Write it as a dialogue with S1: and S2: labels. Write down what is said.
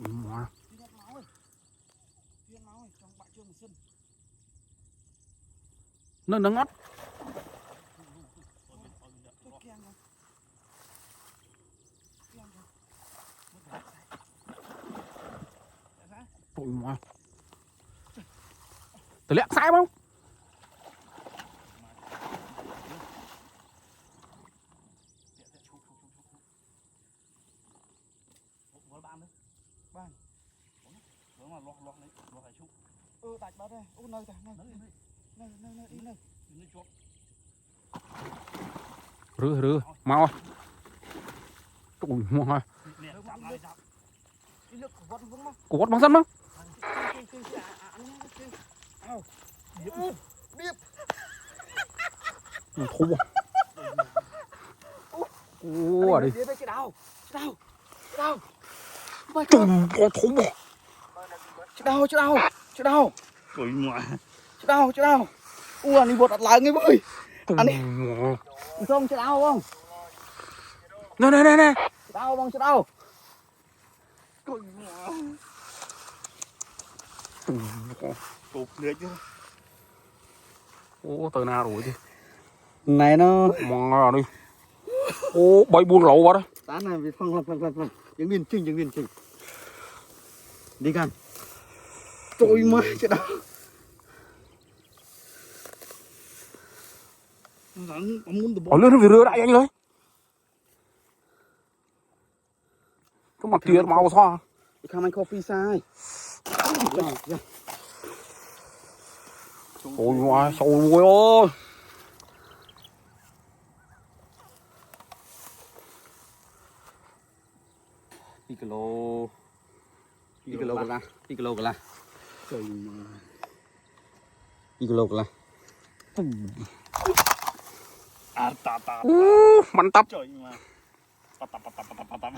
S1: Mà. Nó ngắt. Tụi mà. Tôi lẹ sai không?
S2: Tạch bớt đây. Nơi đây.
S1: Rửa mau. Tụi mà. Cột bằng sân không? Thua. Ủa đi. Chùm có thua.
S2: Chỗ đâu? Ủa đi bột đặt lại ngay bơi. Anh đi. Không chỗ đâu không?
S1: Nè.
S2: Chỗ đâu bông chỗ đâu?
S1: Cột nữa chứ. Ô từ nào rồi chứ?
S2: Này nó
S1: mòn ra đi. Ô bay buông lậu vào đó.
S2: tán này vì phong lập. Những viên trình. Đi gần. Trời mà chỗ đâu?
S1: Ở lên nó về rửa đại anh ơi. Cái mặt tiền màu sao?
S2: Become my coffee sai.
S1: Ôi mà sầu ôi ơi.
S2: Piccolo là.
S1: Trời mà.
S2: Piccolo là.
S1: Mantap.
S3: Trời mà. Tap.